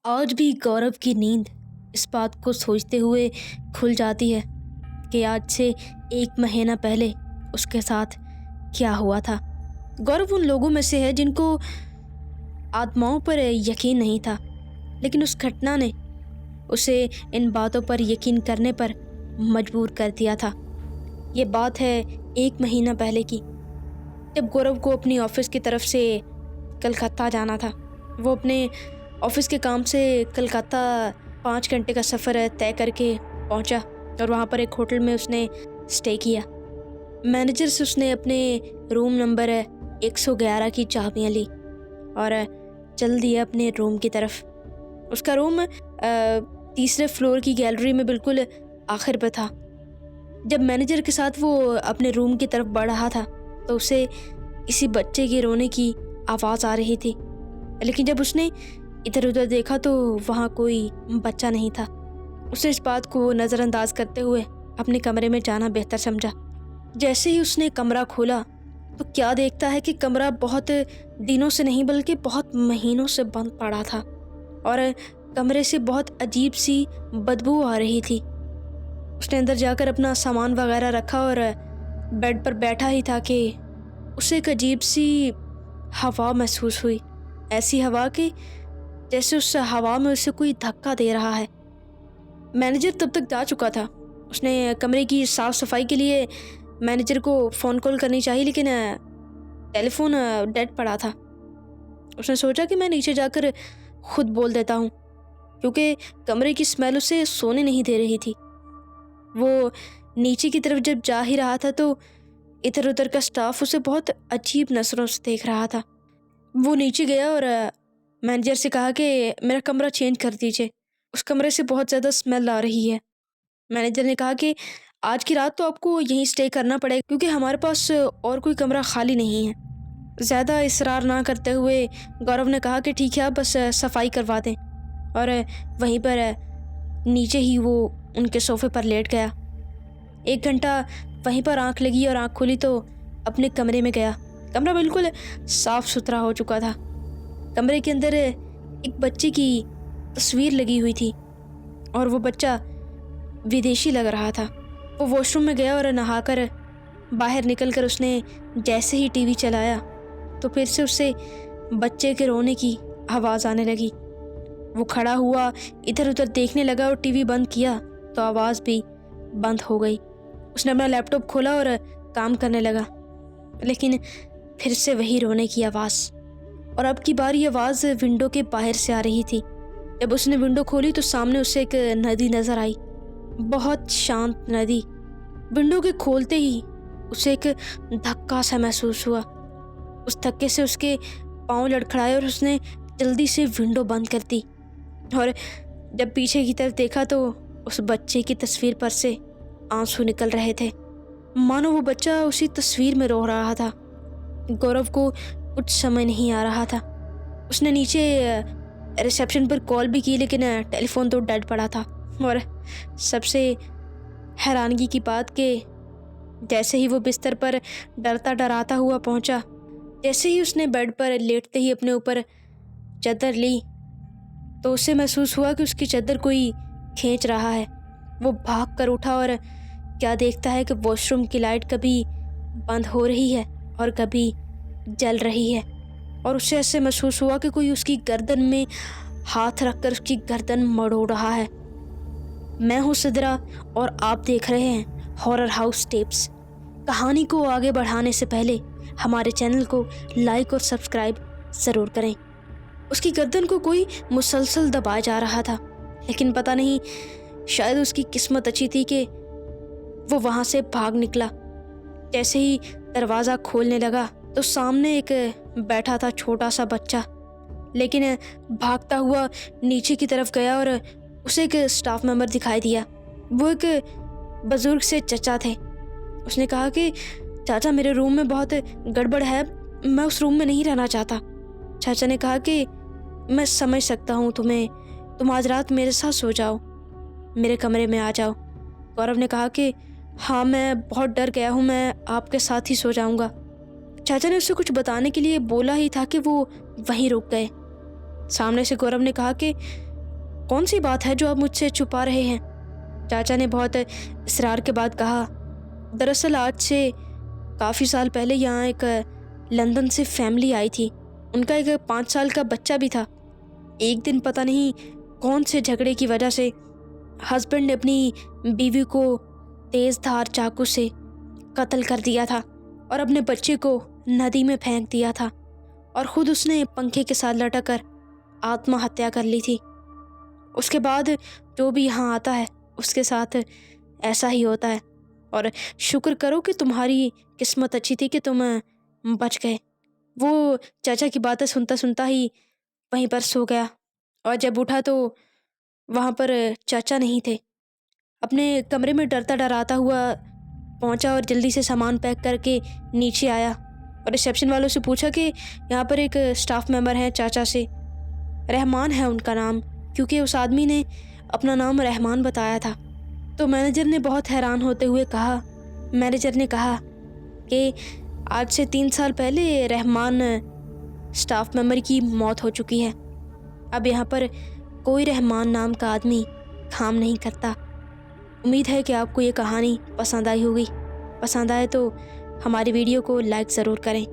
आज भी गौरव की नींद इस बात को सोचते हुए खुल जाती है कि आज से 1 महीना पहले उसके साथ क्या हुआ था। गौरव उन लोगों में से है जिनको आत्माओं पर यकीन नहीं था, लेकिन उस घटना ने उसे इन बातों पर यकीन करने पर मजबूर कर दिया था। ये बात है 1 महीना पहले की, जब गौरव को अपनी ऑफिस की तरफ से कलकत्ता जाना था। वो अपने ऑफिस के काम से कलकत्ता 5 घंटे का सफ़र तय करके पहुंचा और वहाँ पर एक होटल में उसने स्टे किया। मैनेजर से उसने अपने रूम नंबर 111 की चाबियाँ ली और चल दिया अपने रूम की तरफ। उसका रूम तीसरे फ्लोर की गैलरी में बिल्कुल आखिर पर था। जब मैनेजर के साथ वो अपने रूम की तरफ बढ़ रहा था तो उसे किसी बच्चे के रोने की आवाज़ आ रही थी, लेकिन जब उसने इधर उधर देखा तो वहाँ कोई बच्चा नहीं था। उसने इस बात को नज़रअंदाज करते हुए अपने कमरे में जाना बेहतर समझा। जैसे ही उसने कमरा खोला तो क्या देखता है कि कमरा बहुत दिनों से नहीं बल्कि बहुत महीनों से बंद पड़ा था और कमरे से बहुत अजीब सी बदबू आ रही थी। उसने अंदर जाकर अपना सामान वगैरह रखा और बेड पर बैठा ही था कि उसे एक अजीब सी हवा महसूस हुई। ऐसी हवा कि जैसे उस हवा में उसे कोई धक्का दे रहा है। मैनेजर तब तक जा चुका था। उसने कमरे की साफ सफाई के लिए मैनेजर को फ़ोन कॉल करनी चाहिए, लेकिन टेलीफोन डेड पड़ा था। उसने सोचा कि मैं नीचे जाकर खुद बोल देता हूँ, क्योंकि कमरे की स्मेल उसे सोने नहीं दे रही थी। वो नीचे की तरफ जब जा ही रहा था तो इधर उधर का स्टाफ उसे बहुत अजीब नज़रों से देख रहा था। वो नीचे गया और मैनेजर से कहा कि मेरा कमरा चेंज कर दीजिए, उस कमरे से बहुत ज़्यादा स्मेल आ रही है। मैनेजर ने कहा कि आज की रात तो आपको यहीं स्टे करना पड़ेगा, क्योंकि हमारे पास और कोई कमरा खाली नहीं है। ज़्यादा इसरार ना करते हुए गौरव ने कहा कि ठीक है, आप बस सफाई करवा दें, और वहीं पर नीचे ही वो उनके सोफ़े पर लेट गया। 1 घंटा वहीं पर आंख लगी और आंख खुली तो अपने कमरे में गया। कमरा बिल्कुल साफ़ सुथरा हो चुका था। कमरे के अंदर एक बच्चे की तस्वीर लगी हुई थी और वो बच्चा विदेशी लग रहा था। वो वॉशरूम में गया और नहाकर बाहर निकलकर उसने जैसे ही टीवी चलाया तो फिर से उससे बच्चे के रोने की आवाज़ आने लगी। वो खड़ा हुआ, इधर उधर देखने लगा और टीवी बंद किया तो आवाज़ भी बंद हो गई। उसने अपना लैपटॉप खोला और काम करने लगा, लेकिन फिर से वही रोने की आवाज़, और अब की बार ये आवाज़ विंडो के बाहर से आ रही थी। जब उसने विंडो खोली तो सामने उसे एक नदी नज़र आई, बहुत शांत नदी। विंडो के खोलते ही उसे एक धक्का सा महसूस हुआ। उस धक्के से उसके पाँव लड़खड़ाए और उसने जल्दी से विंडो बंद कर दी, और जब पीछे की तरफ देखा तो उस बच्चे की तस्वीर पर से आंसू निकल रहे थे, मानो वो बच्चा उसी तस्वीर में रो रहा था। गौरव को कुछ समझ नहीं आ रहा था। उसने नीचे रिसेप्शन पर कॉल भी की, लेकिन टेलीफोन तो डेड पड़ा था। और सबसे हैरानगी की बात कि जैसे ही वो बिस्तर पर डरता डराता हुआ पहुंचा, जैसे ही उसने बेड पर लेटते ही अपने ऊपर चादर ली तो उसे महसूस हुआ कि उसकी चादर कोई खींच रहा है। वो भाग कर उठा और क्या देखता है कि वॉशरूम की लाइट कभी बंद हो रही है और कभी जल रही है, और उसे ऐसे महसूस हुआ कि कोई उसकी गर्दन में हाथ रखकर उसकी गर्दन मरोड़ रहा है। मैं हूँ सिद्रा और आप देख रहे हैं हॉरर हाउस टेप्स। कहानी को आगे बढ़ाने से पहले हमारे चैनल को लाइक और सब्सक्राइब ज़रूर करें। उसकी गर्दन को कोई मुसलसल दबाया जा रहा था, लेकिन पता नहीं, शायद उसकी किस्मत अच्छी थी कि वो वहाँ से भाग निकला। जैसे ही दरवाज़ा खोलने लगा तो सामने एक बैठा था छोटा सा बच्चा, लेकिन भागता हुआ नीचे की तरफ गया और उसे एक स्टाफ मेंबर दिखाई दिया। वो एक बुजुर्ग से चचा थे। उसने कहा कि चाचा, मेरे रूम में बहुत गड़बड़ है, मैं उस रूम में नहीं रहना चाहता। चाचा ने कहा कि मैं समझ सकता हूँ तुम्हें, तुम आज रात मेरे साथ सो जाओ, मेरे कमरे में आ जाओ। गौरव ने कहा कि हाँ, मैं बहुत डर गया हूँ, मैं आपके साथ ही सो जाऊँगा। चाचा ने उसे कुछ बताने के लिए बोला ही था कि वो वहीं रुक गए। सामने से गौरव ने कहा कि कौन सी बात है जो आप मुझसे छुपा रहे हैं? चाचा ने बहुत इसरार के बाद कहा, दरअसल आज से काफ़ी साल पहले यहाँ एक लंदन से फैमिली आई थी। उनका एक 5 साल का बच्चा भी था। एक दिन पता नहीं कौन से झगड़े की वजह से हस्बैंड ने अपनी बीवी को तेज़ धार चाकू से कत्ल कर दिया था और अपने बच्चे को नदी में फेंक दिया था और ख़ुद उसने पंखे के साथ लटक कर आत्महत्या कर ली थी। उसके बाद जो भी यहाँ आता है उसके साथ ऐसा ही होता है और शुक्र करो कि तुम्हारी किस्मत अच्छी थी कि तुम बच गए। वो चाचा की बातें सुनता सुनता ही वहीं पर सो गया और जब उठा तो वहाँ पर चाचा नहीं थे। अपने कमरे में डरता डराता हुआ पहुँचा और जल्दी से सामान पैक करके नीचे आया और रिसेप्शन वालों से पूछा कि यहाँ पर एक स्टाफ मेंबर हैं चाचा से, रहमान है उनका नाम, क्योंकि उस आदमी ने अपना नाम रहमान बताया था। तो मैनेजर ने बहुत हैरान होते हुए कहा कि आज से 3 साल पहले रहमान स्टाफ मेंबर की मौत हो चुकी है। अब यहाँ पर कोई रहमान नाम का आदमी काम नहीं करता। उम्मीद है कि आपको ये कहानी पसंद आई होगी। पसंद आए तो हमारी वीडियो को लाइक ज़रूर करें।